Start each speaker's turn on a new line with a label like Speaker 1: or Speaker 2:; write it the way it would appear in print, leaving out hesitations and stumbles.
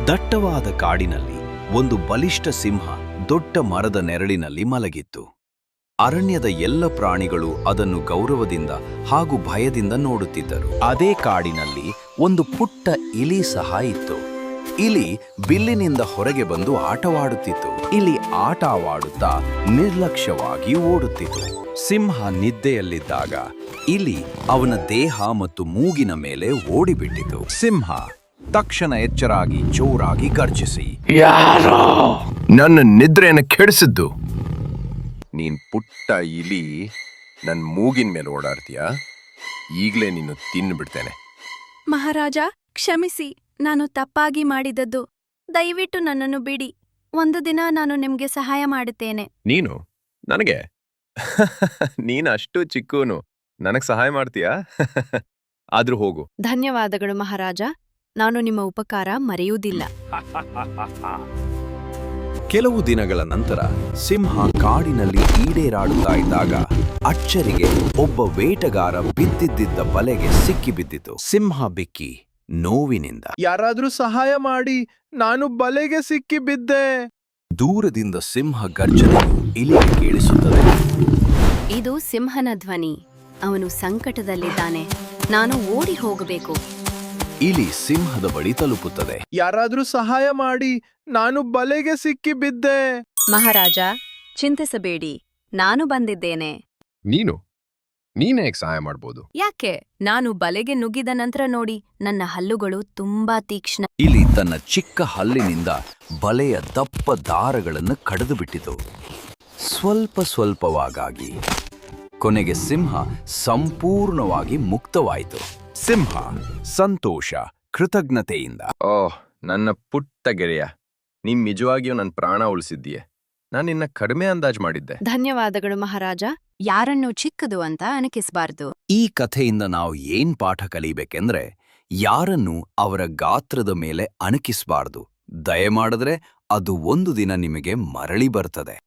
Speaker 1: ದಟ್ಟವಾದ ಕಾಡಿನಲ್ಲಿ ಒಂದು ಬಲಿಷ್ಠ ಸಿಂಹ ದೊಡ್ಡ ಮರದ ನೆರಳಿನಲ್ಲಿ ಮಲಗಿತ್ತು. ಅರಣ್ಯದ ಎಲ್ಲ ಪ್ರಾಣಿಗಳು ಅದನ್ನು ಗೌರವದಿಂದ ಹಾಗೂ ಭಯದಿಂದ ನೋಡುತ್ತಿದ್ದರು. ಅದೇ ಕಾಡಿನಲ್ಲಿ ಒಂದು ಪುಟ್ಟ ಇಲಿ ಸಹ ಇತ್ತು. ಇಲಿ ಬಿಲ್ಲಿನಿಂದ ಹೊರಗೆ ಬಂದು ಆಟವಾಡುತ್ತಿತ್ತು. ಇಲಿ ಆಟವಾಡುತ್ತಾ ನಿರ್ಲಕ್ಷ್ಯವಾಗಿ ಓಡುತ್ತಿತ್ತು. ಸಿಂಹ ನಿದ್ದೆಯಲ್ಲಿದ್ದಾಗ ಇಲಿ ಅವನ ದೇಹ ಮತ್ತು ಮೂಗಿನ ಮೇಲೆ ಓಡಿಬಿಟ್ಟಿತು. ಸಿಂಹ ತಕ್ಷಣ ಎಚ್ಚರಾಗಿ ಜೋರಾಗಿ ಗರ್ಜಿಸಿ,
Speaker 2: ಯಾರೋ ನನ್ನ ನಿದ್ರೆಯನ್ನು ಕೆಡಿಸಿದ್ದು? ನೀನ್ ಪುಟ್ಟ ಇಲಿ ನನ್ ಮೂಗಿನ ಮೇಲೆ ಓಡಾಡ್ತೀಯ? ಈಗ್ಲೇ ನೀನು ತಿನ್ಬಿಡ್ತೇನೆ.
Speaker 3: ಮಹಾರಾಜ, ಕ್ಷಮಿಸಿ, ನಾನು ತಪ್ಪಾಗಿ ಮಾಡಿದದ್ದು. ದಯವಿಟ್ಟು ನನ್ನನ್ನು ಬಿಡಿ. ಒಂದು ದಿನ ನಾನು ನಿಮ್ಗೆ ಸಹಾಯ ಮಾಡುತ್ತೇನೆ.
Speaker 2: ನೀನು ನನಗೆ ನೀನ್ ಅಷ್ಟು ಚಿಕ್ಕೂನು ನನಗ್ ಸಹಾಯ ಮಾಡ್ತೀಯಾ? ಆದ್ರೂ ಹೋಗು.
Speaker 3: ಧನ್ಯವಾದಗಳು ಮಹಾರಾಜ. ನಾನು ನಿಮ್ಮ ಉಪಕಾರ ಮರೆಯುವುದಿಲ್ಲ.
Speaker 1: ಕೆಲವು ದಿನಗಳ ನಂತರ ಸಿಂಹ ಕಾಡಿನಲ್ಲಿ ಈಡೇರಾಡುತ್ತಾ ಇದ್ದಾಗ ಅಚ್ಚರಿಗೆ ಒಬ್ಬ ಬೇಟೆಗಾರ ಬಿದ್ದಿದ್ದ ಬಲೆಗೆ ಸಿಕ್ಕಿಬಿದ್ದಿತು. ಸಿಂಹ ಬಿಕ್ಕಿ ನೋವಿನಿಂದ,
Speaker 2: ಯಾರಾದ್ರೂ ಸಹಾಯ ಮಾಡಿ, ನಾನು ಬಲೆಗೆ ಸಿಕ್ಕಿ ಬಿದ್ದೆ.
Speaker 1: ದೂರದಿಂದ ಸಿಂಹ ಗರ್ಜನೆ ಇಲಿಗೆ ಕೇಳಿಸುತ್ತದೆ.
Speaker 3: ಇದು ಸಿಂಹನ ಧ್ವನಿ. ಅವನು ಸಂಕಟದಲ್ಲಿದ್ದಾನೆ. ನಾನು ಓಡಿ ಹೋಗಬೇಕು.
Speaker 1: ಇಲಿ ಸಿಂಹದ ಬಳಿ ತಲುಪುತ್ತದೆ.
Speaker 2: ಯಾರಾದ್ರೂ ಸಹಾಯ ಮಾಡಿ, ನಾನು ಬಲೆಗೆ ಸಿಕ್ಕಿ ಬಿದ್ದೆ.
Speaker 3: ಮಹಾರಾಜ, ಚಿಂತಿಸಬೇಡಿ, ನಾನು ಬಂದಿದ್ದೇನೆ.
Speaker 2: ನೀನೇ ಸಹಾಯ ಮಾಡ್ಬೋದು.
Speaker 3: ಯಾಕೆ? ನಾನು ಬಲೆಗೆ ನುಗ್ಗಿದ ನಂತರ ನೋಡಿ, ನನ್ನ ಹಲ್ಲುಗಳು ತುಂಬಾ ತೀಕ್ಷ್ಣ.
Speaker 1: ಇಲಿ ತನ್ನ ಚಿಕ್ಕ ಹಲ್ಲಿನಿಂದ ಬಲೆಯ ದಪ್ಪ ದಾರಗಳನ್ನು ಕಡಿದು ಬಿಟ್ಟಿತು. ಸ್ವಲ್ಪವಾಗಿ ಕೊನೆಗೆ ಸಿಂಹ ಸಂಪೂರ್ಣವಾಗಿ ಮುಕ್ತವಾಯಿತು. ಸಿಂಹ ಸಂತೋಷ, ಕೃತಜ್ಞತೆಯಿಂದ,
Speaker 2: ಓಹ್ ನನ್ನ ಪುಟ್ಟ ಗೆಳೆಯ, ನೀನ್ ನಿಜವಾಗಿಯೂ ನನ್ನ ಪ್ರಾಣ ಉಳಿಸಿದ್ದೀಯೆ. ನಾನು ನಿನ್ನ ಕಡಿಮೆ ಅಂದಾಜು ಮಾಡಿದ್ದೆ.
Speaker 3: ಧನ್ಯವಾದಗಳು ಮಹಾರಾಜ. ಯಾರನ್ನೂ ಚಿಕ್ಕದು ಅಂತ ಅಣಕಿಸಬಾರ್ದು.
Speaker 1: ಈ ಕಥೆಯಿಂದ ನಾವು ಏನ್ ಪಾಠ ಕಲಿಬೇಕೆಂದ್ರೆ, ಯಾರನ್ನೂ ಅವರ ಗಾತ್ರದ ಮೇಲೆ ಅಣಕಿಸಬಾರ್ದು. ದಯಮಾಡಿದ್ರೆ ಅದು ಒಂದು ದಿನ ನಿಮಗೆ ಮರಳಿ ಬರ್ತದೆ.